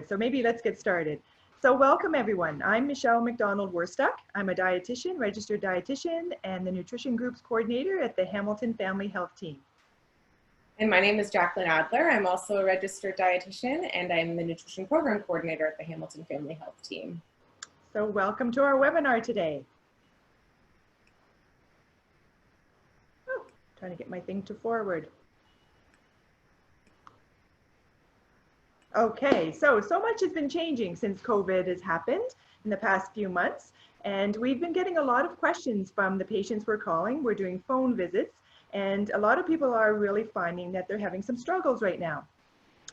forward. So maybe let's get started. So welcome everyone. I'm Michele MacDonald Werstuck. I'm a dietitian, registered dietitian, and the nutrition groups coordinator at the Hamilton Family Health Team. And my name is Jaclyn Adler. I'm also a registered dietitian, and I'm the nutrition program coordinator at the Hamilton Family Health Team. So welcome to our webinar today. Oh, trying to get my thing to forward. Okay, so much has been changing since COVID has happened in the past few months, and we've been getting a lot of questions from the patients we're calling. We're doing phone visits, and a lot of people are really finding that they're having some struggles right now.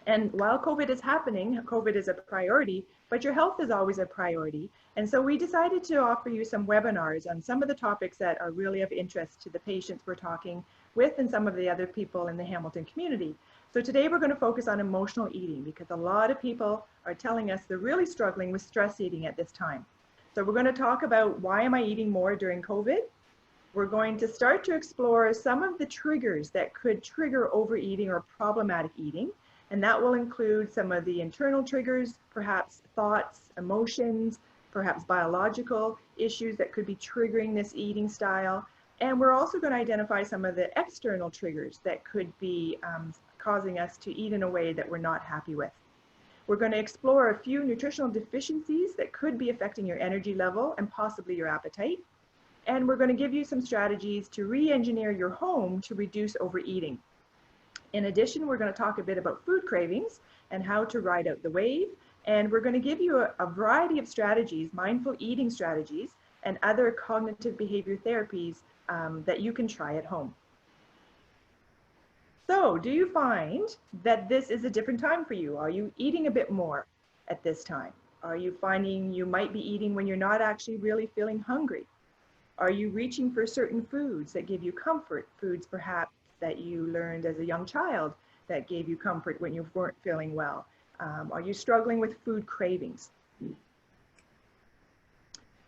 And while COVID is happening, COVID is a priority, but your health is always a priority. And so we decided to offer you some webinars on some of the topics that are really of interest to the patients we're talking with and some of the other people in the Hamilton community. So today we're going to focus on emotional eating because a lot of people are telling us they're really struggling with stress eating at this time. So we're going to talk about why am I eating more during COVID? We're going to start to explore some of the triggers that could trigger overeating or problematic eating. And that will include some of the internal triggers, perhaps thoughts, emotions, perhaps biological issues that could be triggering this eating style. And we're also going to identify some of the external triggers that could be causing us to eat in a way that we're not happy with. We're going to explore a few nutritional deficiencies that could be affecting your energy level and possibly your appetite. And we're going to give you some strategies to re-engineer your home to reduce overeating. In addition, we're going to talk a bit about food cravings and how to ride out the wave. And we're going to give you a variety of strategies, mindful eating strategies, and other cognitive behavior therapies that you can try at home. So, do you find that this is a different time for you? Are you eating a bit more at this time? Are you finding you might be eating when you're not actually really feeling hungry? Are you reaching for certain foods that give you comfort, foods perhaps that you learned as a young child that gave you comfort when you weren't feeling well? Are you struggling with food cravings?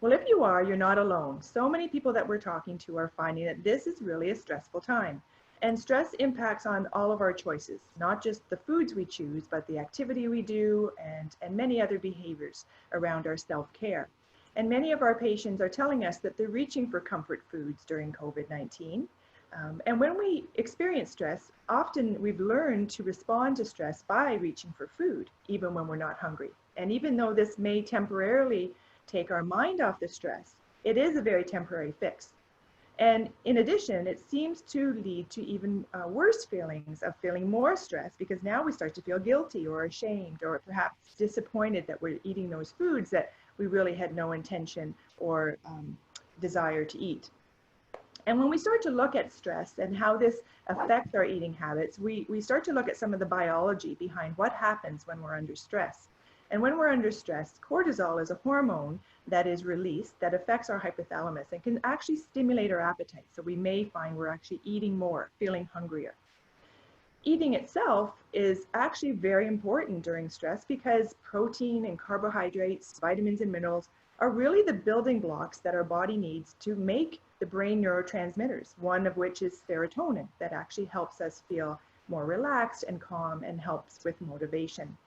Well, if you are, you're not alone. So many people that we're talking to are finding that this is really a stressful time. And stress impacts on all of our choices, not just the foods we choose, but the activity we do and many other behaviors around our self-care. And many of our patients are telling us that they're reaching for comfort foods during COVID-19. And when we experience stress, often we've learned to respond to stress by reaching for food, even when we're not hungry. And even though this may temporarily take our mind off the stress, it is a very temporary fix. And in addition, it seems to lead to even worse feelings of feeling more stress because now we start to feel guilty or ashamed or perhaps disappointed that we're eating those foods that we really had no intention or desire to eat. And when we start to look at stress and how this affects our eating habits, we start to look at some of the biology behind what happens when we're under stress. And when we're under stress, cortisol is a hormone that is released that affects our hypothalamus and can actually stimulate our appetite. So we may find we're actually eating more, feeling hungrier. Eating itself is actually very important during stress because protein and carbohydrates, vitamins and minerals are really the building blocks that our body needs to make the brain neurotransmitters, one of which is serotonin that actually helps us feel more relaxed and calm and helps with motivation.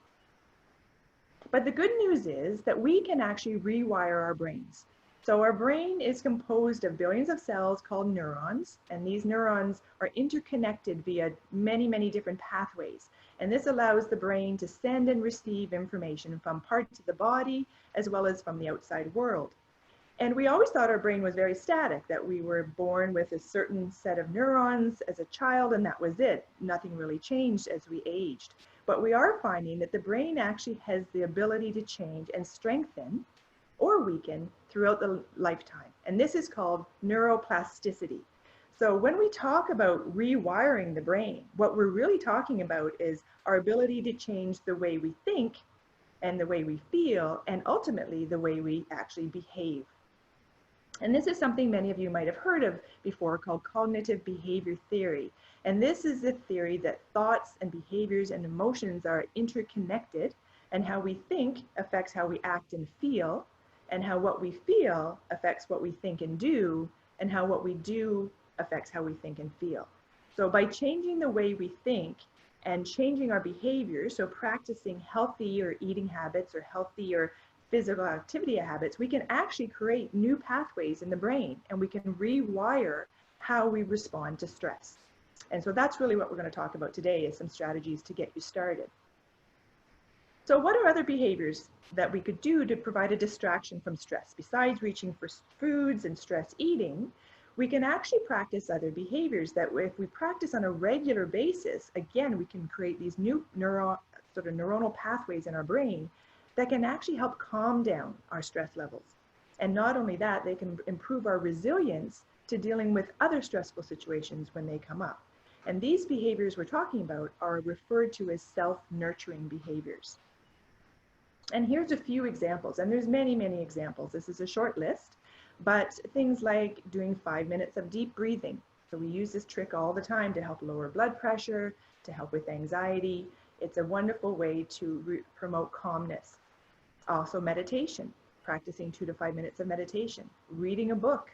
But the good news is that we can actually rewire our brains. So our brain is composed of billions of cells called neurons, and these neurons are interconnected via many, many different pathways. And this allows the brain to send and receive information from parts of the body as well as from the outside world. And we always thought our brain was very static, that we were born with a certain set of neurons as a child and that was it. Nothing really changed as we aged. But we are finding that the brain actually has the ability to change and strengthen or weaken throughout the lifetime. And this is called neuroplasticity. So when we talk about rewiring the brain, what we're really talking about is our ability to change the way we think and the way we feel and ultimately the way we actually behave. And this is something many of you might have heard of before called cognitive behavior theory. And this is the theory that thoughts and behaviors and emotions are interconnected, and how we think affects how we act and feel, and how what we feel affects what we think and do, and how what we do affects how we think and feel. So by changing the way we think and changing our behaviors, so practicing healthier eating habits or healthier physical activity habits, we can actually create new pathways in the brain, and we can rewire how we respond to stress. And so that's really what we're going to talk about today, is some strategies to get you started. So what are other behaviors that we could do to provide a distraction from stress? Besides reaching for foods and stress eating, we can actually practice other behaviors that if we practice on a regular basis, again, we can create these new neuronal pathways in our brain that can actually help calm down our stress levels. And not only that, they can improve our resilience to dealing with other stressful situations when they come up. And these behaviors we're talking about are referred to as self-nurturing behaviors. And here's a few examples, and there's many, many examples. This is a short list, but things like doing 5 minutes of deep breathing. So we use this trick all the time to help lower blood pressure, to help with anxiety. It's a wonderful way to promote calmness. Also meditation, practicing 2 to 5 minutes of meditation, reading a book,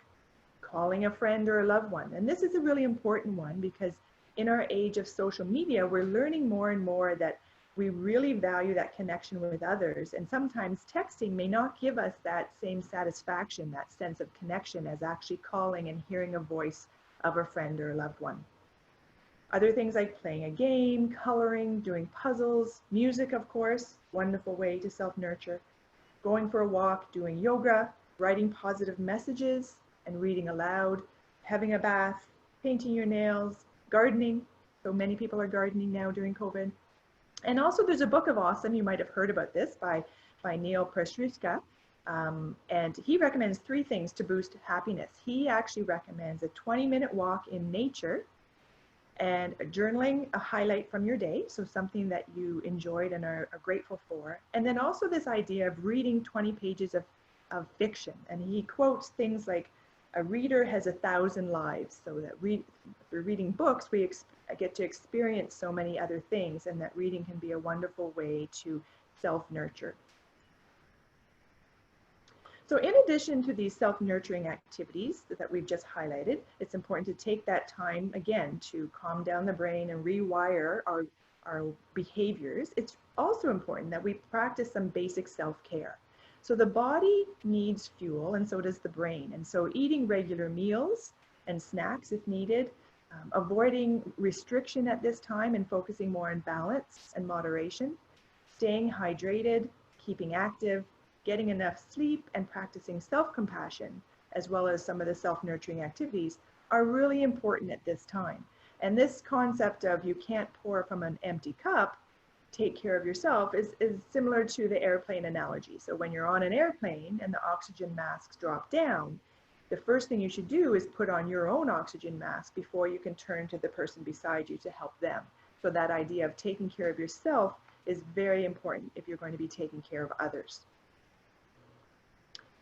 calling a friend or a loved one. And this is a really important one because in our age of social media, we're learning more and more that we really value that connection with others. And sometimes texting may not give us that same satisfaction, that sense of connection, as actually calling and hearing a voice of a friend or a loved one. Other things like playing a game, coloring, doing puzzles, music, of course, wonderful way to self-nurture, going for a walk, doing yoga, writing positive messages and reading aloud, having a bath, painting your nails, gardening. So many people are gardening now during COVID. And also there's a book of awesome, you might have heard about this, by Werstuck. And he recommends 3 things to boost happiness. He actually recommends a 20-minute walk in nature, and journaling a highlight from your day, so something that you enjoyed and are grateful for. And then also this idea of reading 20 pages of fiction. And he quotes things like, a reader has 1,000 lives, so that if we're reading books, we get to experience so many other things, and that reading can be a wonderful way to self-nurture. So in addition to these self-nurturing activities that we've just highlighted, it's important to take that time, again, to calm down the brain and rewire our behaviors. It's also important that we practice some basic self-care. So the body needs fuel, and so does the brain. And so eating regular meals and snacks if needed, avoiding restriction at this time and focusing more on balance and moderation, staying hydrated, keeping active, getting enough sleep, and practicing self-compassion, as well as some of the self-nurturing activities, are really important at this time. And this concept of you can't pour from an empty cup, take care of yourself, is similar to the airplane analogy. So when you're on an airplane and the oxygen masks drop down, the first thing you should do is put on your own oxygen mask before you can turn to the person beside you to help them. So that idea of taking care of yourself is very important if you're going to be taking care of others.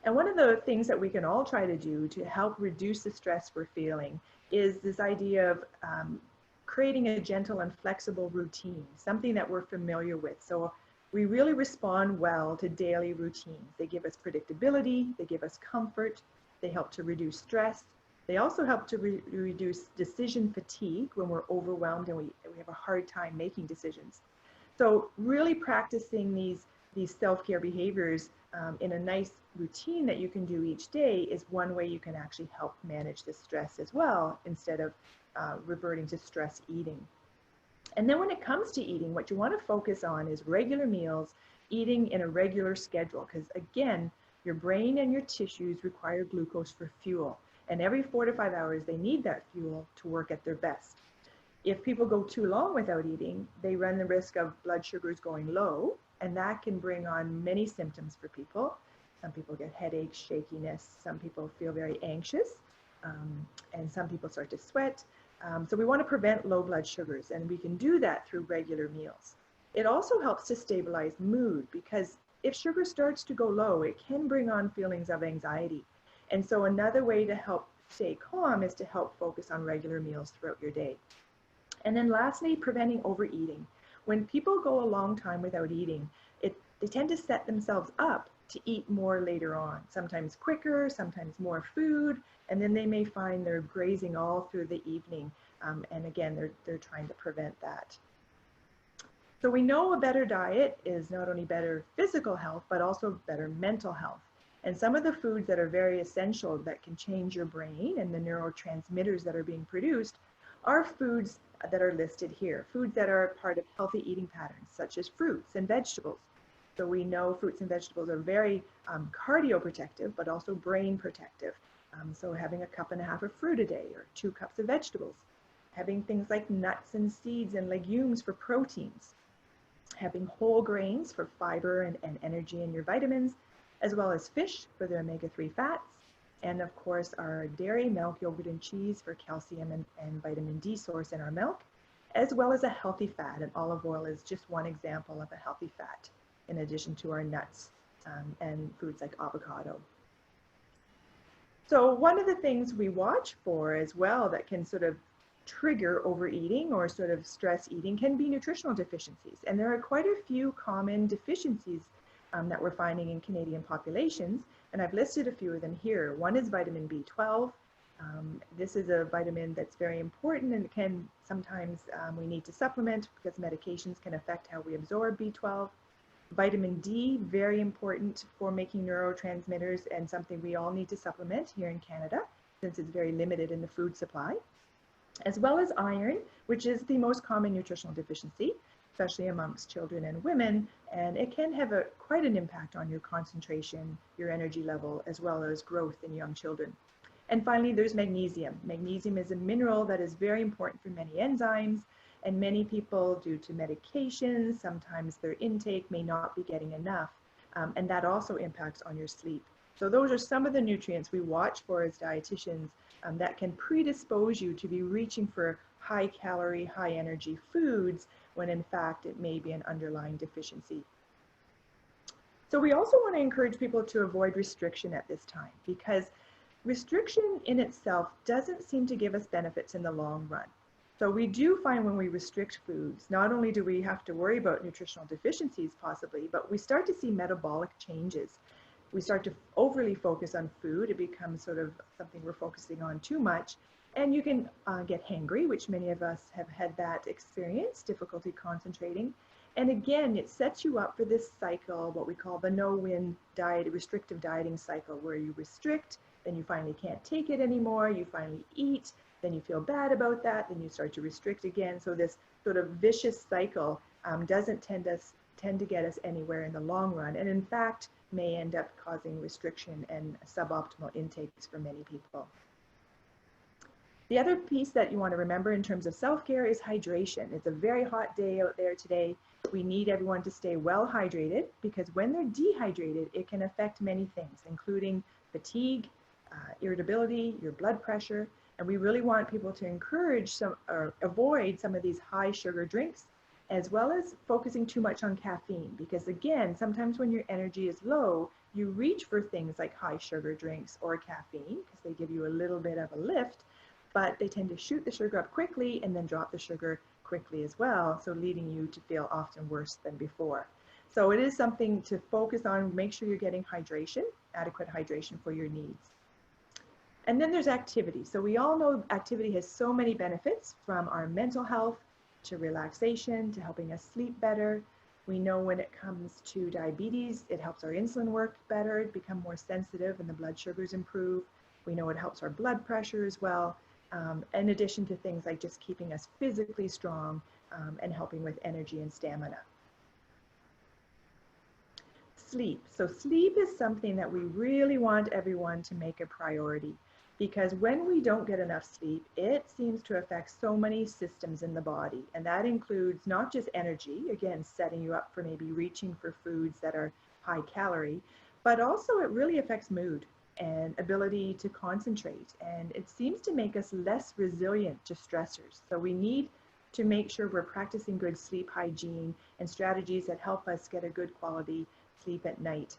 And one of the things that we can all try to do to help reduce the stress we're feeling is this idea of creating a gentle and flexible routine, something that we're familiar with. So we really respond well to daily routines. They give us predictability, they give us comfort, they help to reduce stress. They also help to reduce decision fatigue when we're overwhelmed and we have a hard time making decisions. So really practicing these self-care behaviors in a nice routine that you can do each day is one way you can actually help manage the stress as well, instead of reverting to stress eating. And then when it comes to eating, what you want to focus on is regular meals, eating in a regular schedule, because again, your brain and your tissues require glucose for fuel. And every 4 to 5 hours, they need that fuel to work at their best. If people go too long without eating, they run the risk of blood sugars going low, and that can bring on many symptoms for people. Some people get headaches, shakiness, some people feel very anxious, and some people start to sweat. So we want to prevent low blood sugars, and we can do that through regular meals. It also helps to stabilize mood, because if sugar starts to go low, it can bring on feelings of anxiety. And so another way to help stay calm is to help focus on regular meals throughout your day. And then lastly, preventing overeating. When people go a long time without eating, they tend to set themselves up to eat more later on, sometimes quicker, sometimes more food, and then they may find they're grazing all through the evening. And again, they're trying to prevent that. So we know a better diet is not only better physical health, but also better mental health. And some of the foods that are very essential that can change your brain and the neurotransmitters that are being produced are foods that are listed here. Foods that are part of healthy eating patterns, such as fruits and vegetables. So we know fruits and vegetables are very cardioprotective, but also brain protective. So having a cup and a half of fruit a day or 2 cups of vegetables. Having things like nuts and seeds and legumes for proteins. Having whole grains for fiber and energy in your vitamins, as well as fish for the omega-3 fats, and of course our dairy, milk, yogurt, and cheese for calcium and vitamin D source in our milk, as well as a healthy fat, and olive oil is just one example of a healthy fat, in addition to our nuts and foods like avocado. So one of the things we watch for as well that can sort of trigger overeating or sort of stress eating can be nutritional deficiencies. And there are quite a few common deficiencies that we're finding in Canadian populations, and I've listed a few of them here. One is vitamin B12. This is a vitamin that's very important, and can sometimes we need to supplement because medications can affect how we absorb B12. Vitamin D, very important for making neurotransmitters and something we all need to supplement here in Canada since it's very limited in the food supply. As well as iron, which is the most common nutritional deficiency, especially amongst children and women, and it can have quite an impact on your concentration, your energy level, as well as growth in young children. And finally, there's magnesium. Magnesium is a mineral that is very important for many enzymes, and many people, due to medications, sometimes their intake may not be getting enough, and that also impacts on your sleep. So those are some of the nutrients we watch for as dietitians that can predispose you to be reaching for high calorie, high energy foods when in fact it may be an underlying deficiency. So we also want to encourage people to avoid restriction at this time, because restriction in itself doesn't seem to give us benefits in the long run. So we do find when we restrict foods, not only do we have to worry about nutritional deficiencies possibly, but we start to see metabolic changes. We start to overly focus on food. It becomes sort of something we're focusing on too much. And you can get hangry, which many of us have had that experience, difficulty concentrating. And again, it sets you up for this cycle, what we call the no-win diet, restrictive dieting cycle, where you restrict, then you finally can't take it anymore, you finally eat, then you feel bad about that, then you start to restrict again. So this sort of vicious cycle doesn't tend to get us anywhere in the long run, and in fact may end up causing restriction and suboptimal intakes for many people. The other piece that you want to remember in terms of self-care is hydration. It's a very hot day out there today. We need everyone to stay well hydrated, because when they're dehydrated, it can affect many things, including fatigue, irritability, your blood pressure, and we really want people to encourage or avoid some of these high sugar drinks, as well as focusing too much on caffeine, because again, sometimes when your energy is low, you reach for things like high sugar drinks or caffeine because they give you a little bit of a lift, but they tend to shoot the sugar up quickly and then drop the sugar quickly as well, so leading you to feel often worse than before. So it is something to focus on. Make sure you're getting hydration, adequate hydration for your needs. And then there's activity. So we all know activity has so many benefits, from our mental health to relaxation to helping us sleep better. We know when it comes to diabetes, it helps our insulin work better, become more sensitive, and the blood sugars improve. We know it helps our blood pressure as well, in addition to things like just keeping us physically strong and helping with energy and stamina. Sleep. So sleep is something that we really want everyone to make a priority, because when we don't get enough sleep, it seems to affect so many systems in the body. And that includes not just energy, again, setting you up for maybe reaching for foods that are high calorie, but also it really affects mood and ability to concentrate. And it seems to make us less resilient to stressors. So we need to make sure we're practicing good sleep hygiene and strategies that help us get a good quality sleep at night.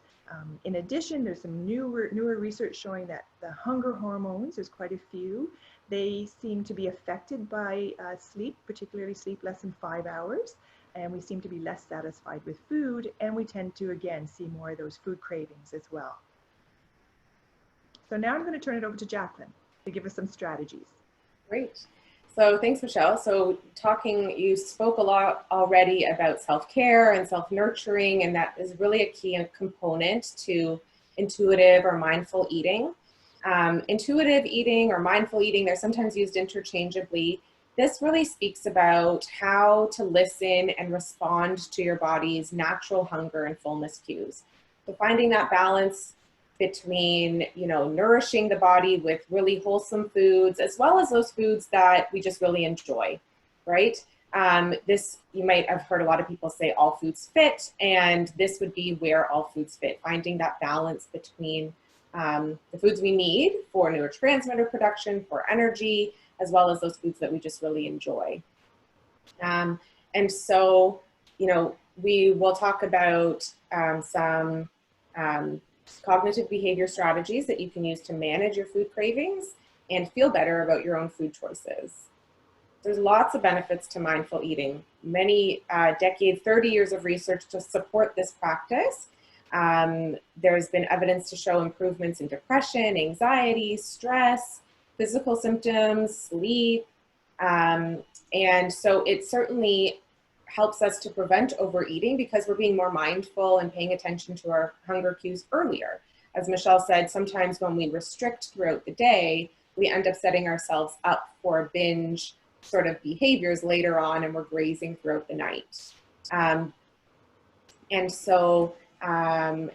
In addition, there's some newer research showing that the hunger hormones, there's quite a few, they seem to be affected by sleep, particularly sleep less than 5 hours, and we seem to be less satisfied with food, and we tend to, again, see more of those food cravings as well. So now I'm going to turn it over to Jaclyn to give us some strategies. Great. So thanks, Michele. So you spoke a lot already about self-care and self-nurturing, and that is really a key component to intuitive or mindful eating. Intuitive eating or mindful eating, they're sometimes used interchangeably. This really speaks about how to listen and respond to your body's natural hunger and fullness cues. So finding that balance between, nourishing the body with really wholesome foods, as well as those foods that we just really enjoy, right? You might have heard a lot of people say all foods fit, and this would be where all foods fit, finding that balance between the foods we need for neurotransmitter production, for energy, as well as those foods that we just really enjoy. And so, we will talk about some cognitive behavior strategies that you can use to manage your food cravings and feel better about your own food choices. There's lots of benefits to mindful eating. Many decades, 30 years of research to support this practice. There's been evidence to show improvements in depression, anxiety, stress, physical symptoms, sleep. And so it certainly helps us to prevent overeating because we're being more mindful and paying attention to our hunger cues earlier. As Michele said, sometimes when we restrict throughout the day, we end up setting ourselves up for binge sort of behaviors later on, and we're grazing throughout the night. And so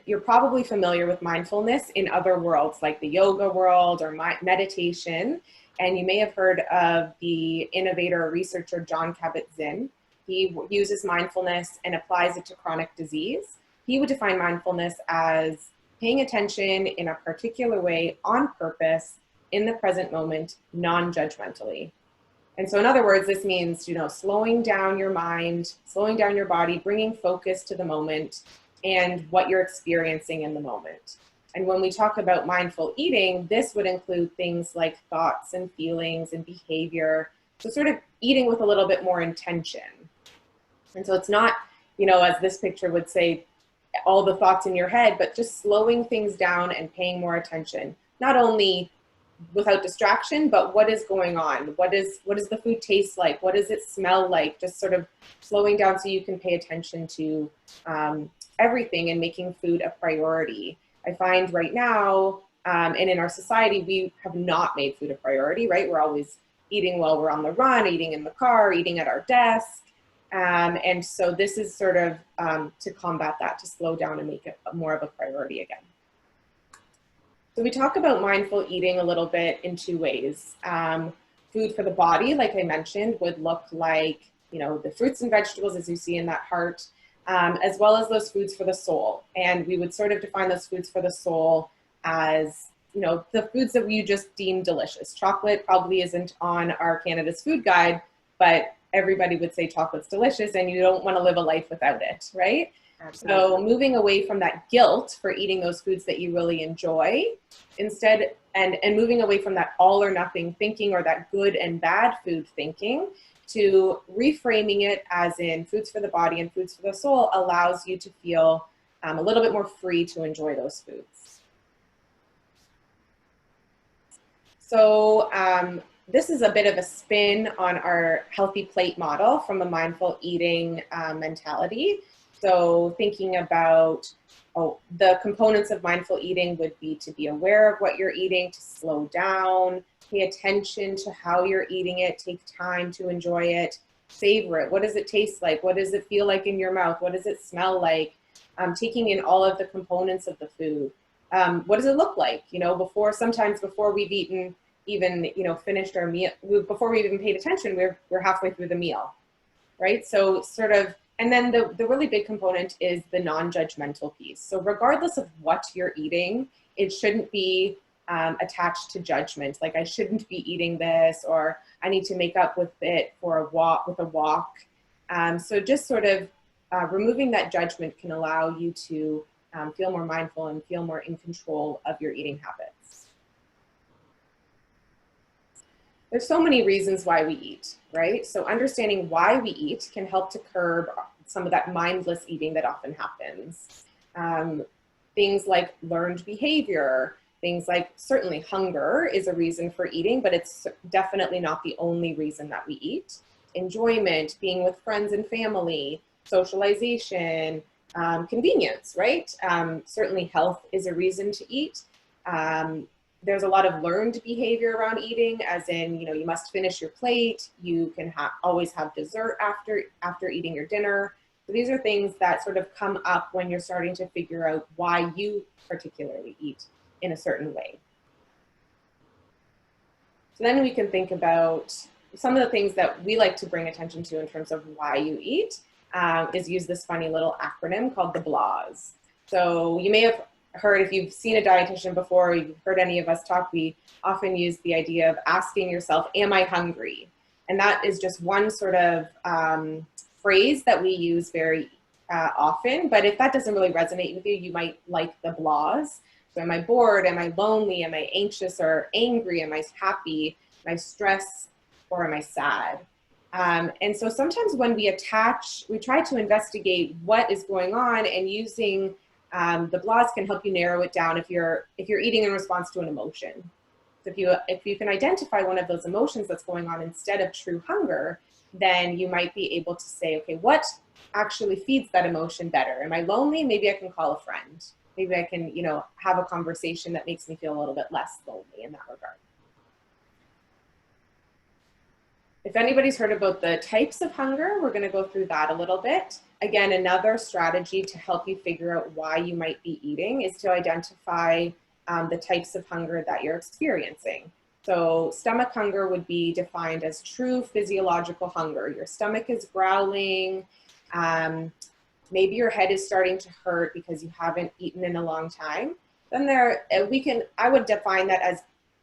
you're probably familiar with mindfulness in other worlds like the yoga world or meditation. And you may have heard of the innovator or researcher Jon Kabat-Zinn. He uses mindfulness and applies it to chronic disease. He would define mindfulness as paying attention in a particular way on purpose in the present moment, non-judgmentally. And so in other words, this means, slowing down your mind, slowing down your body, bringing focus to the moment and what you're experiencing in the moment. And when we talk about mindful eating, this would include things like thoughts and feelings and behavior. So sort of eating with a little bit more intention. And so it's not, as this picture would say, all the thoughts in your head, but just slowing things down and paying more attention, not only without distraction, but what is going on? What does the food taste like? What does it smell like? Just sort of slowing down so you can pay attention to everything and making food a priority. I find right now, and in our society, we have not made food a priority, right? We're always eating while we're on the run, eating in the car, eating at our desk. And so this is sort of to combat that, to slow down and make it more of a priority again. So we talk about mindful eating a little bit in two ways. Food for the body, like I mentioned, would look like, the fruits and vegetables as you see in that heart, as well as those foods for the soul. And we would sort of define those foods for the soul as, the foods that you just deem delicious. Chocolate probably isn't on our Canada's food guide, but everybody would say chocolate's delicious and you don't want to live a life without it, right? Absolutely. So moving away from that guilt for eating those foods that you really enjoy instead, and moving away from that all or nothing thinking or that good and bad food thinking to reframing it as in foods for the body and foods for the soul allows you to feel a little bit more free to enjoy those foods. So this is a bit of a spin on our healthy plate model from a mindful eating mentality. So thinking about the components of mindful eating would be to be aware of what you're eating, to slow down, pay attention to how you're eating it, take time to enjoy it, savor it. What does it taste like? What does it feel like in your mouth? What does it smell like? Taking in all of the components of the food. What does it look like? Sometimes before we've eaten, even finished our meal, before we even paid attention, we're halfway through the meal, right? So sort of, and then the really big component is the non-judgmental piece. So regardless of what you're eating, it shouldn't be attached to judgment. Like I shouldn't be eating this, or I need to make up with it for a walk. So just sort of removing that judgment can allow you to feel more mindful and feel more in control of your eating habits. There's so many reasons why we eat, right? So understanding why we eat can help to curb some of that mindless eating that often happens. Things like learned behavior, Things like certainly hunger is a reason for eating, but it's definitely not the only reason that we eat. Enjoyment, being with friends and family, socialization, convenience, right? Certainly health is a reason to eat. There's a lot of learned behavior around eating, as in, you know, you must finish your plate. You can always have dessert after eating your dinner. So these are things that sort of come up when you're starting to figure out why you particularly eat in a certain way. So then we can think about some of the things that we like to bring attention to in terms of why you eat, is use this funny little acronym called the BLAHs. So you may have heard, if you've seen a dietitian before, or you've heard any of us talk, we often use the idea of asking yourself, am I hungry? And that is just one sort of phrase that we use very often, but if that doesn't really resonate with you, you might like the BLAHs. So am I bored? Am I lonely? Am I anxious or angry? Am I happy? Am I stressed? Or am I sad? And so sometimes when we try to investigate what is going on, and using the BLAHs can help you narrow it down if you're eating in response to an emotion. So if you can identify one of those emotions that's going on instead of true hunger, then you might be able to say, okay, what actually feeds that emotion better? Am I lonely? Maybe I can call a friend. Maybe I can, you know, have a conversation that makes me feel a little bit less lonely in that regard. If anybody's heard about the types of hunger, we're going to go through that a little bit. Again, another strategy to help you figure out why you might be eating is to identify the types of hunger that you're experiencing. So stomach hunger would be defined as true physiological hunger. Your stomach is growling. Maybe your head is starting to hurt because you haven't eaten in a long time. Then I would define that as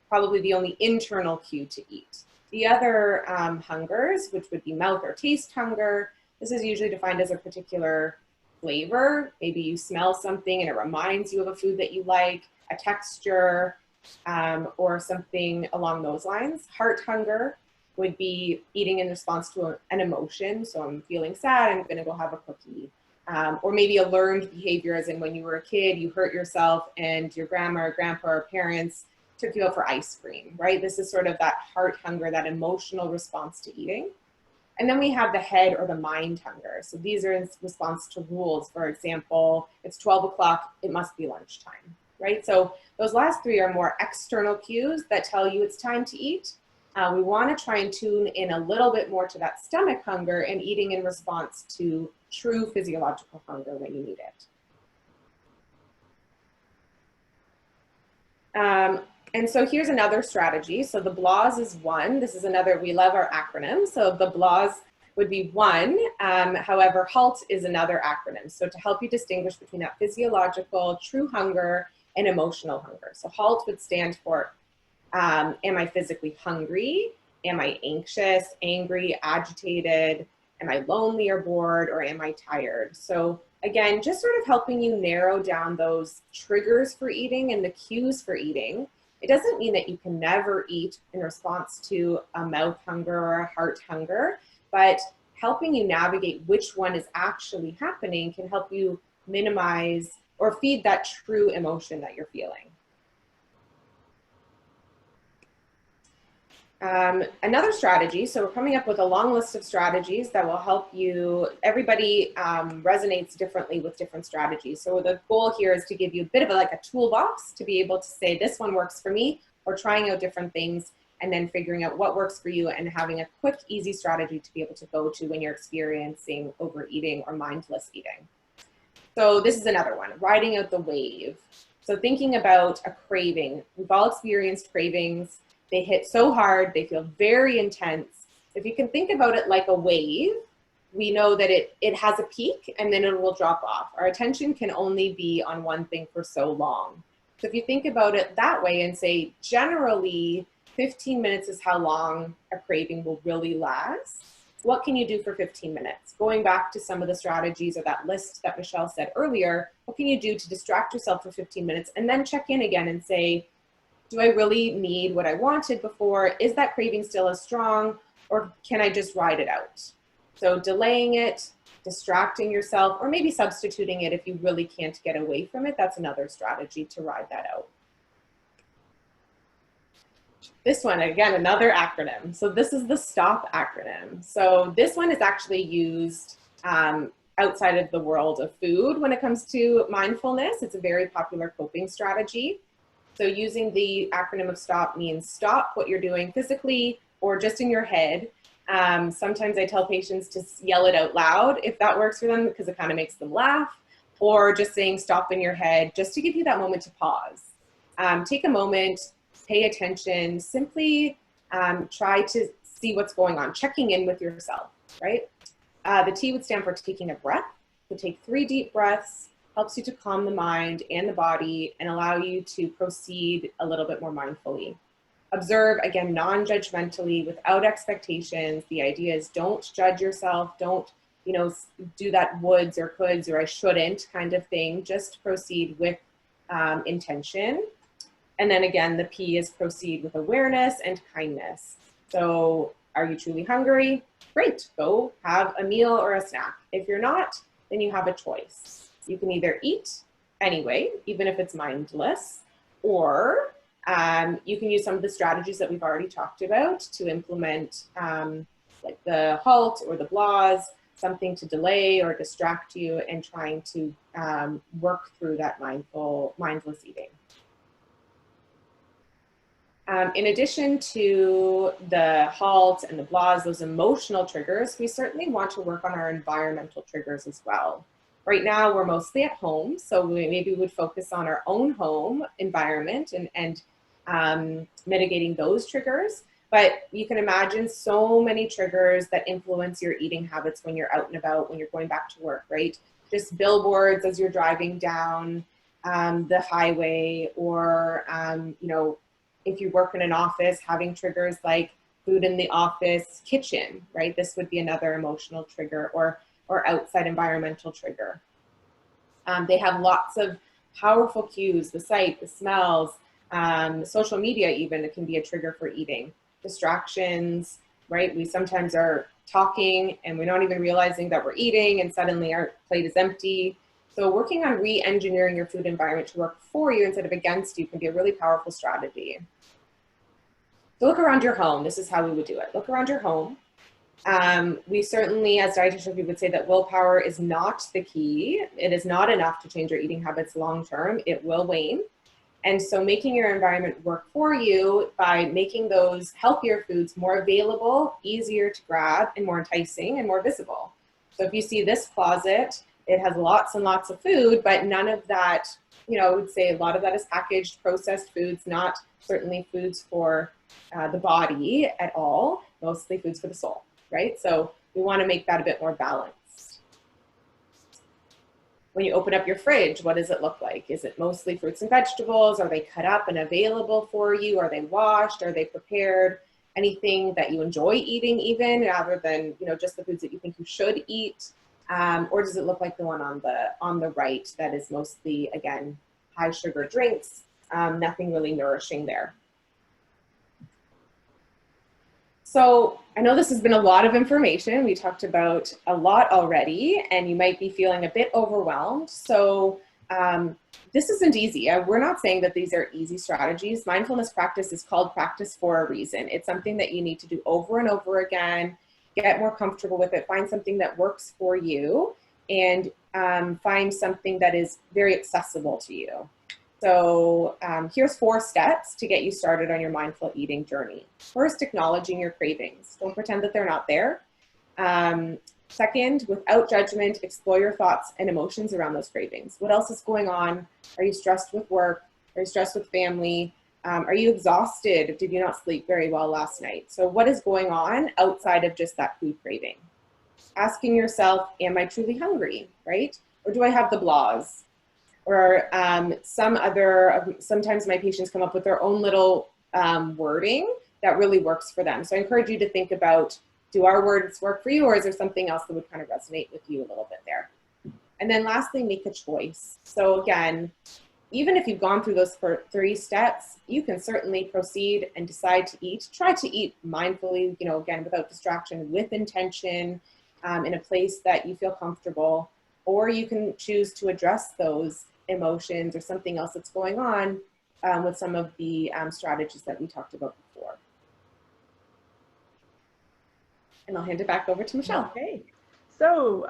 probably the only internal cue to eat. The other hungers, which would be mouth or taste hunger, this is usually defined as a particular flavor. Maybe you smell something and it reminds you of a food that you like, a texture, or something along those lines. Heart hunger would be eating in response to an emotion. So I'm feeling sad, I'm gonna go have a cookie. Or maybe a learned behavior, as in when you were a kid, you hurt yourself and your grandma or grandpa or parents took you out for ice cream, right? This is sort of that heart hunger, that emotional response to eating. And then we have the head or the mind hunger. So these are in response to rules. For example, it's 12 o'clock, it must be lunchtime, right? So those last three are more external cues that tell you it's time to eat. We want to try and tune in a little bit more to that stomach hunger and eating in response to true physiological hunger when you need it. And so here's another strategy. So the BLAHs is one. This is another, we love our acronyms. So the BLAHs would be one. However, HALT is another acronym. So to help you distinguish between that physiological, true hunger, and emotional hunger. So HALT would stand for, am I physically hungry? Am I anxious, angry, agitated? Am I lonely or bored, or am I tired? So again, just sort of helping you narrow down those triggers for eating and the cues for eating. It doesn't mean that you can never eat in response to a mouth hunger or a heart hunger, but helping you navigate which one is actually happening can help you minimize or feed that true emotion that you're feeling. Another strategy, so we're coming up with a long list of strategies that will help you. Everybody resonates differently with different strategies. So the goal here is to give you a bit of like a toolbox to be able to say this one works for me, or trying out different things and then figuring out what works for you and having a quick, easy strategy to be able to go to when you're experiencing overeating or mindless eating. So this is another one, riding out the wave. So thinking about a craving. We've all experienced cravings. They hit so hard, they feel very intense. If you can think about it like a wave, we know that it has a peak and then it will drop off. Our attention can only be on one thing for so long. So if you think about it that way and say, generally, 15 minutes is how long a craving will really last. What can you do for 15 minutes? Going back to some of the strategies or that list that Michele said earlier, what can you do to distract yourself for 15 minutes and then check in again and say, do I really need what I wanted before? Is that craving still as strong, or can I just ride it out? So delaying it, distracting yourself, or maybe substituting it if you really can't get away from it. That's another strategy to ride that out. This one, again, another acronym. So this is the STOP acronym. So this one is actually used outside of the world of food when it comes to mindfulness. It's a very popular coping strategy. So using the acronym of STOP means stop what you're doing physically or just in your head. Sometimes I tell patients to yell it out loud if that works for them, because it kind of makes them laugh, or just saying stop in your head just to give you that moment to pause. Take a moment, pay attention, simply try to see what's going on, checking in with yourself, right? The T would stand for taking a breath. So take 3 deep breaths, helps you to calm the mind and the body and allow you to proceed a little bit more mindfully. Observe, again, non-judgmentally, without expectations. The idea is don't judge yourself. Don't, you know, do that woulds or coulds or I shouldn't kind of thing. Just proceed with intention. And then again, the P is proceed with awareness and kindness. So are you truly hungry? Great, go have a meal or a snack. If you're not, then you have a choice. You can either eat anyway, even if it's mindless, or you can use some of the strategies that we've already talked about to implement like the halt or the blahs, something to delay or distract you and trying to work through that mindless eating. In addition to the halt and the blahs, those emotional triggers, we certainly want to work on our environmental triggers as well. Right now, we're mostly at home, so we maybe would focus on our own home environment and mitigating those triggers. But you can imagine so many triggers that influence your eating habits when you're out and about, when you're going back to work, right? Just billboards as you're driving down the highway, or, you know, if you work in an office, having triggers like food in the office kitchen, right? This would be another emotional trigger, or outside environmental trigger. They have lots of powerful cues, the sight, the smells, social media even, it can be a trigger for eating. Distractions, right? We sometimes are talking and we're not even realizing that we're eating and suddenly our plate is empty. So working on re-engineering your food environment to work for you instead of against you can be a really powerful strategy. So look around your home. This is how we would do it. Look around your home. We certainly, as dietitians, we would say that willpower is not the key. It is not enough to change your eating habits long-term. It will wane. And so making your environment work for you by making those healthier foods more available, easier to grab, and more enticing and more visible. So if you see this closet, it has lots and lots of food, but none of that, you know, I would say a lot of that is packaged, processed foods, not certainly foods for the body at all, mostly foods for the soul, right? So we want to make that a bit more balanced. When you open up your fridge, what does it look like? Is it mostly fruits and vegetables? Are they cut up and available for you? Are they washed? Are they prepared? Anything that you enjoy eating even, rather than, you know, just the foods that you think you should eat? Or does it look like the one on the right that is mostly, again, high sugar drinks, nothing really nourishing there? So I know this has been a lot of information. We talked about a lot already, and you might be feeling a bit overwhelmed. So this isn't easy. We're not saying that these are easy strategies. Mindfulness practice is called practice for a reason. It's something that you need to do over and over again, get more comfortable with it, find something that works for you, and find something that is very accessible to you. So here's 4 steps to get you started on your mindful eating journey. First, acknowledging your cravings. Don't pretend that they're not there. Second, without judgment, explore your thoughts and emotions around those cravings. What else is going on? Are you stressed with work? Are you stressed with family? Are you exhausted? Did you not sleep very well last night? So what is going on outside of just that food craving? Asking yourself, am I truly hungry, right? Or do I have the blahs? Or sometimes my patients come up with their own little wording that really works for them. So I encourage you to think about, do our words work for you, or is there something else that would kind of resonate with you a little bit there? And then lastly, make a choice. So again, even if you've gone through those 3 steps, you can certainly proceed and decide to eat. Try to eat mindfully, you know, again, without distraction, with intention, in a place that you feel comfortable, or you can choose to address those emotions or something else that's going on with some of the strategies that we talked about before. And I'll hand it back over to Michele. Okay. So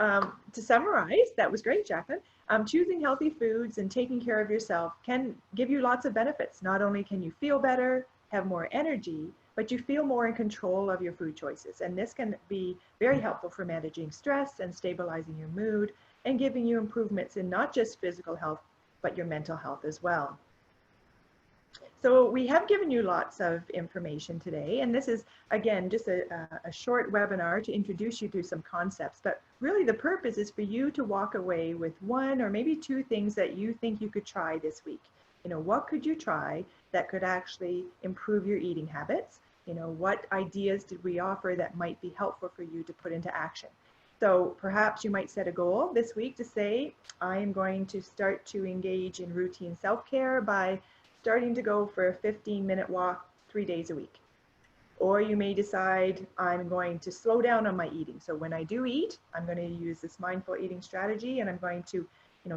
to summarize, that was great, Jaclyn. Choosing healthy foods and taking care of yourself can give you lots of benefits. Not only can you feel better, have more energy, but you feel more in control of your food choices. And this can be very helpful for managing stress and stabilizing your mood and giving you improvements in not just physical health, but your mental health as well. So we have given you lots of information today, and this is, again, just a short webinar to introduce you to some concepts, but really the purpose is for you to walk away with one or maybe two things that you think you could try this week. You know, what could you try that could actually improve your eating habits? You know, what ideas did we offer that might be helpful for you to put into action? So perhaps you might set a goal this week to say, I am going to start to engage in routine self-care by starting to go for a 15-minute walk 3 days a week. Or you may decide, I'm going to slow down on my eating. So when I do eat, I'm going to use this mindful eating strategy, and I'm going to,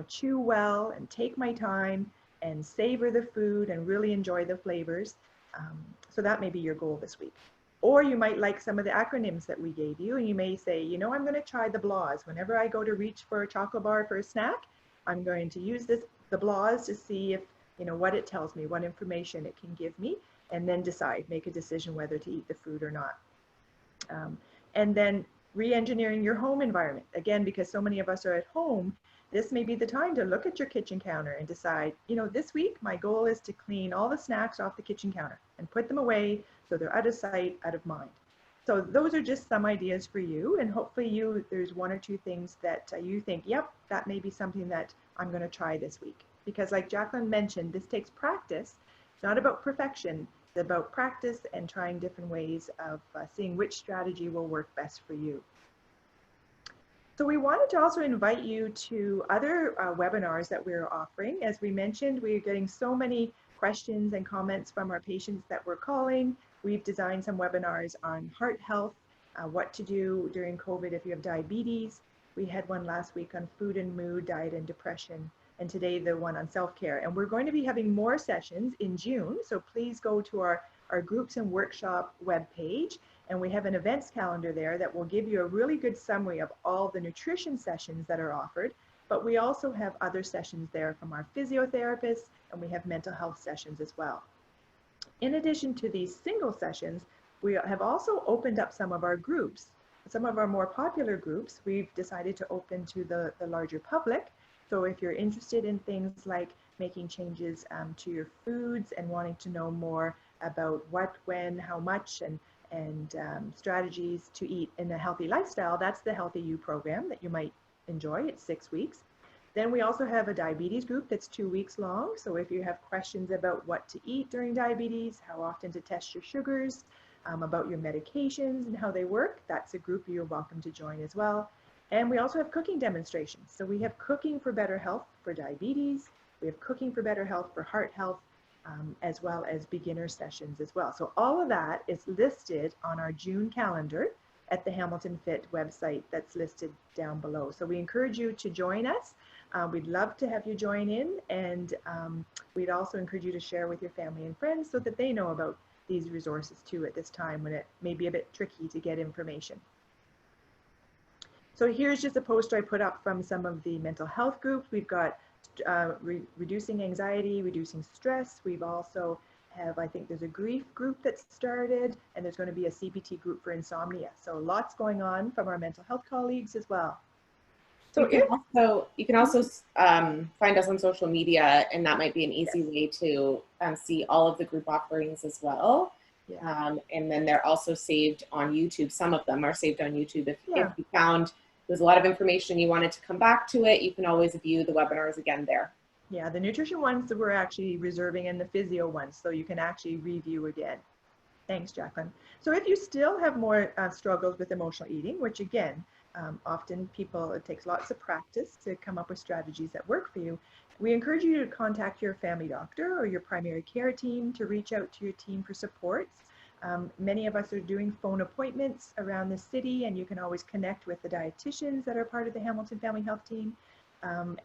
chew well and take my time and savor the food and really enjoy the flavors. So that may be your goal this week. Or you might like some of the acronyms that we gave you, and you may say, I'm going to try the BLAS. Whenever I go to reach for a chocolate bar for a snack, I'm going to use the BLAS to see if what it tells me, what information it can give me, and then make a decision whether to eat the food or not. And then re-engineering your home environment. Again, because so many of us are at home, this may be the time to look at your kitchen counter and decide, this week my goal is to clean all the snacks off the kitchen counter and put them away so they're out of sight, out of mind. So those are just some ideas for you, and hopefully there's one or two things that you think, yep, that may be something that I'm going to try this week. Because like Jaclyn mentioned, this takes practice. It's not about perfection. It's about practice and trying different ways of seeing which strategy will work best for you. So we wanted to also invite you to other webinars that we're offering. As we mentioned, we're getting so many questions and comments from our patients that we're calling. We've designed some webinars on heart health, what to do during COVID if you have diabetes. We had one last week on food and mood, diet and depression, and today the one on self-care. And we're going to be having more sessions in June, so please go to our groups and workshop webpage, and we have an events calendar there that will give you a really good summary of all the nutrition sessions that are offered, but we also have other sessions there from our physiotherapists, and we have mental health sessions as well. In addition to these single sessions, we have also opened up some of our groups. Some of our more popular groups, we've decided to open to the larger public. So if you're interested in things like making changes to your foods and wanting to know more about what, when, how much, and strategies to eat in a healthy lifestyle, that's the Healthy You program that you might enjoy. It's 6 weeks. Then we also have a diabetes group that's 2 weeks long. So if you have questions about what to eat during diabetes, how often to test your sugars, about your medications and how they work, that's a group you're welcome to join as well. And we also have cooking demonstrations. So we have cooking for better health for diabetes. We have cooking for better health for heart health, as well as beginner sessions as well. So all of that is listed on our June calendar at the Hamilton Fit website that's listed down below. So we encourage you to join us. We'd love to have you join in, and we'd also encourage you to share with your family and friends so that they know about these resources too at this time when it may be a bit tricky to get information. So here's just a poster I put up from some of the mental health groups. We've got reducing anxiety, reducing stress. We've also I think there's a grief group that started, and there's going to be a CBT group for insomnia. So lots going on from our mental health colleagues as well. So you can also find us on social media, and that might be an easy way to see all of the group offerings as well. Yeah. And then they're also saved on YouTube. Some of them are saved on YouTube. If you found there's a lot of information you wanted to come back to it, you can always view the webinars again there. Yeah, the nutrition ones that we're actually reserving, and the physio ones, so you can actually review again. Thanks, Jaclyn. So if you still have more struggles with emotional eating, which again, often it takes lots of practice to come up with strategies that work for you, we encourage you to contact your family doctor or your primary care team to reach out to your team for supports. Many of us are doing phone appointments around the city, and you can always connect with the dietitians that are part of the Hamilton Family Health Team,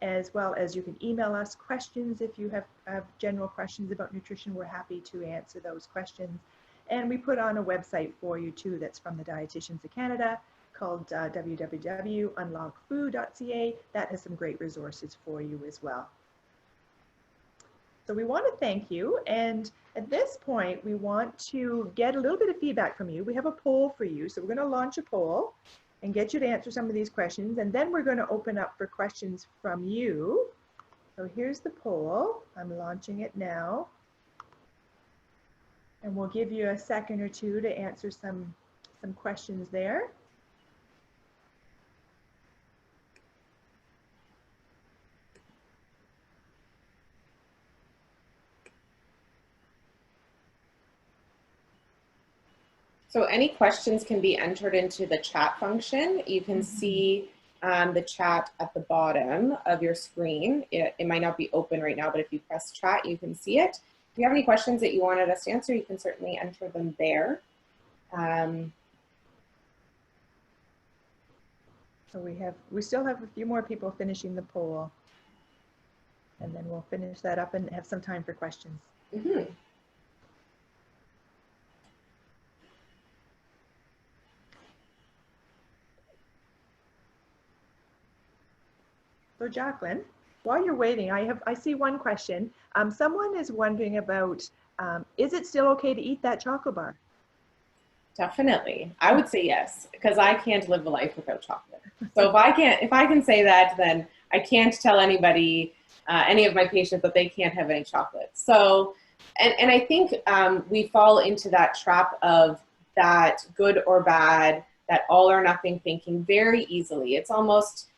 as well as you can email us questions if you have general questions about nutrition. We're happy to answer those questions. And we put on a website for you too that's from the Dietitians of Canada called www.unlockfood.ca. That has some great resources for you as well. So we want to thank you, and at this point we want to get a little bit of feedback from you. We have a poll for you, so we're going to launch a poll and get you to answer some of these questions, and then we're going to open up for questions from you. So here's the poll. I'm launching it now, and we'll give you a second or two to answer some questions there. So any questions can be entered into the chat function. You can see the chat at the bottom of your screen. It might not be open right now, but if you press chat, you can see it. If you have any questions that you wanted us to answer, you can certainly enter them there. So we still have a few more people finishing the poll, and then we'll finish that up and have some time for questions. Mm-hmm. So Jaclyn, while you're waiting, I see one question. Someone is wondering about, is it still okay to eat that chocolate bar? Definitely. I would say yes, because I can't live a life without chocolate. So if I can say that, then I can't tell anybody, any of my patients, that they can't have any chocolate. So, and I think we fall into that trap of that good or bad, that all or nothing thinking very easily. It's almost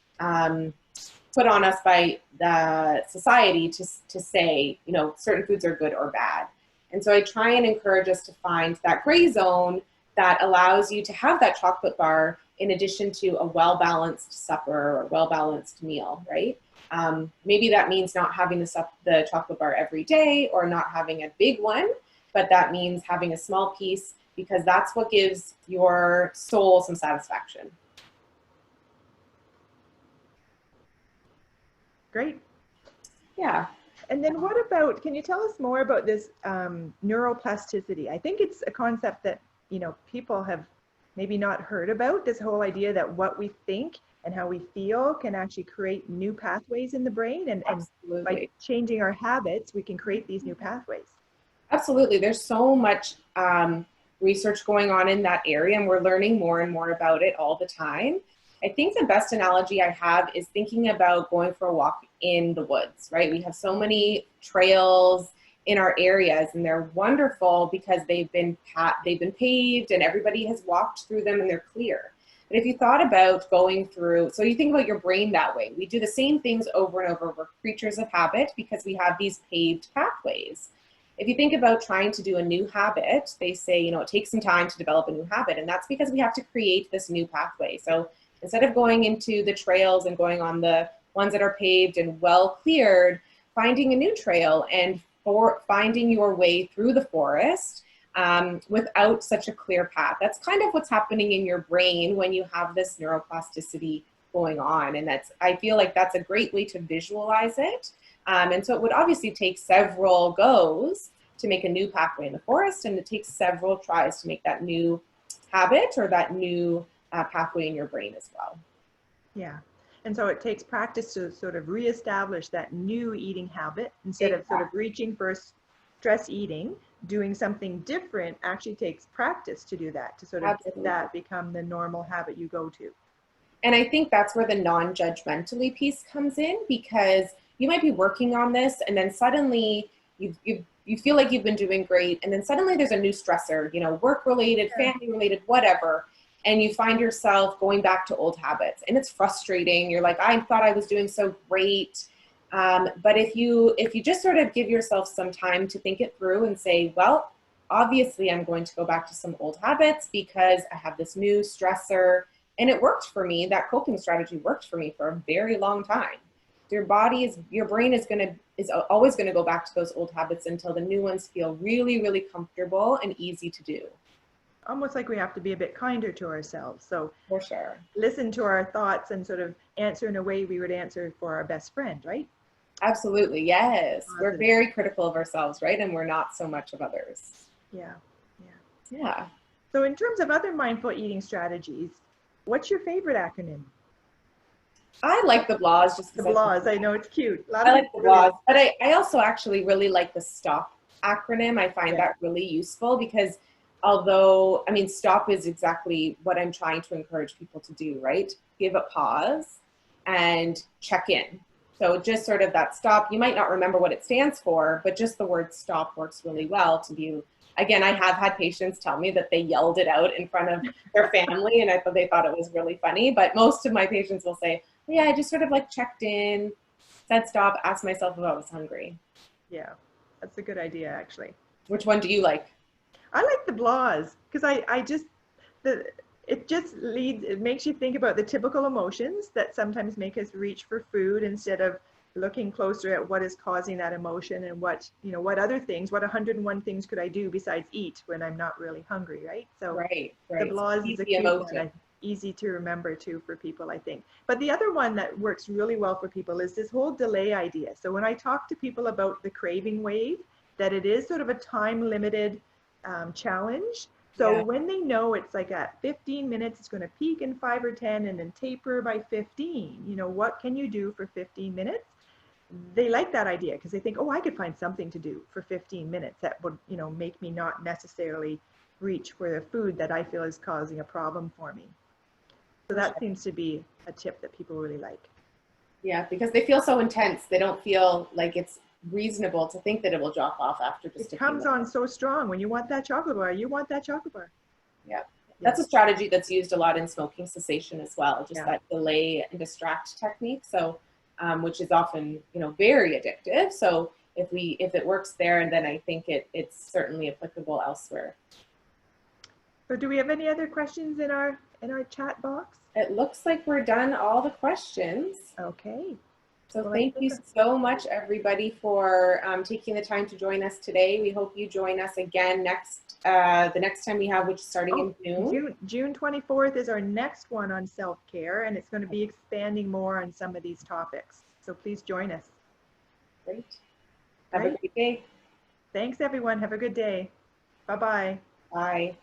put on us by the society to say, you know, certain foods are good or bad. And so I try and encourage us to find that gray zone that allows you to have that chocolate bar in addition to a well-balanced supper or well-balanced meal, right? Maybe that means not having the chocolate bar every day or not having a big one, but that means having a small piece, because that's what gives your soul some satisfaction. Great. Yeah. And then what about, can you tell us more about this neuroplasticity? I think it's a concept that, you know, people have maybe not heard about, this whole idea that what we think and how we feel can actually create new pathways in the brain. And by changing our habits, we can create these new pathways. Absolutely. There's so much research going on in that area, and we're learning more and more about it all the time. I think the best analogy I have is thinking about going for a walk in the woods, right? We have so many trails in our areas, and they're wonderful because they've been paved and everybody has walked through them and they're clear. But if you thought about going through, so you think about your brain that way, we do the same things over and over. We're creatures of habit because we have these paved pathways. If you think about trying to do a new habit, they say, you know, it takes some time to develop a new habit, and that's because we have to create this new pathway. So instead of going into the trails and going on the ones that are paved and well cleared, finding a new trail and finding your way through the forest without such a clear path. That's kind of what's happening in your brain when you have this neuroplasticity going on. And I feel like that's a great way to visualize it. And so it would obviously take several goes to make a new pathway in the forest, and it takes several tries to make that new habit or that new pathway in your brain as well. Yeah. And so it takes practice to sort of reestablish that new eating habit instead of sort of reaching for stress eating. Doing something different actually takes practice to do that, to sort of get that become the normal habit you go to. And I think that's where the non-judgmentally piece comes in, because you might be working on this and then suddenly you feel like you've been doing great, and then suddenly there's a new stressor, you know, work-related, family-related, whatever. And you find yourself going back to old habits, and it's frustrating. You're like, I thought I was doing so great. But if you just sort of give yourself some time to think it through and say, well, obviously I'm going to go back to some old habits because I have this new stressor, and it worked for me. That coping strategy worked for me for a very long time. Your brain is always going to go back to those old habits until the new ones feel really, really comfortable and easy to do. Almost like we have to be a bit kinder to ourselves. So for sure, listen to our thoughts and sort of answer in a way we would answer for our best friend, right? Absolutely, yes. We're very critical of ourselves, right? And we're not so much of others. Yeah, yeah. Yeah. So in terms of other mindful eating strategies, what's your favorite acronym? I like the BLAS just The because BLAS, I know it's cute. A lot I of like people the really BLAS, but I also actually really like the STOP acronym. I find Yeah. that really useful because although, I mean, STOP is exactly what I'm trying to encourage people to do, right? Give a pause and check in. So just sort of that stop, you might not remember what it stands for, but just the word stop works really well to be, again, I have had patients tell me that they yelled it out in front of their family and I thought they thought it was really funny, but most of my patients will say, yeah, I just sort of like checked in, said stop, asked myself if I was hungry. Yeah, that's a good idea, actually. Which one do you like? I like the BLAS because it makes you think about the typical emotions that sometimes make us reach for food instead of looking closer at what is causing that emotion and what 101 things could I do besides eat when I'm not really hungry, right? So Right. the So BLAS is a easy cute emotion. one, easy to remember too for people, I think. But the other one that works really well for people is this whole delay idea. So when I talk to people about the craving wave, that it is sort of a time limited challenge. So Yeah. when they know it's like at 15 minutes, it's going to peak in 5 or 10 and then taper by 15, what can you do for 15 minutes? They like that idea because they think, oh, I could find something to do for 15 minutes that would, make me not necessarily reach for the food that I feel is causing a problem for me. So For that sure. seems to be a tip that people really like. Yeah, because they feel so intense. They don't feel like it's reasonable to think that it will drop off after just It a few comes on minutes. so strong. When you want that chocolate bar, you want that chocolate bar. Yeah. Yeah. That's a strategy that's used a lot in smoking cessation as well, just Yeah. that delay and distract technique. So, which is often, very addictive. So if it works there, and then I think it's certainly applicable elsewhere. So do we have any other questions in our chat box? It looks like we're done all the questions. Okay. So Well, thank you so much, everybody, for taking the time to join us today. We hope you join us again the next time we have, which is starting in June. June 24th is our next one on self-care, and it's going to be expanding more on some of these topics. So please join us. Great. Have a great day. Thanks, everyone. Have a good day. Bye-bye. Bye.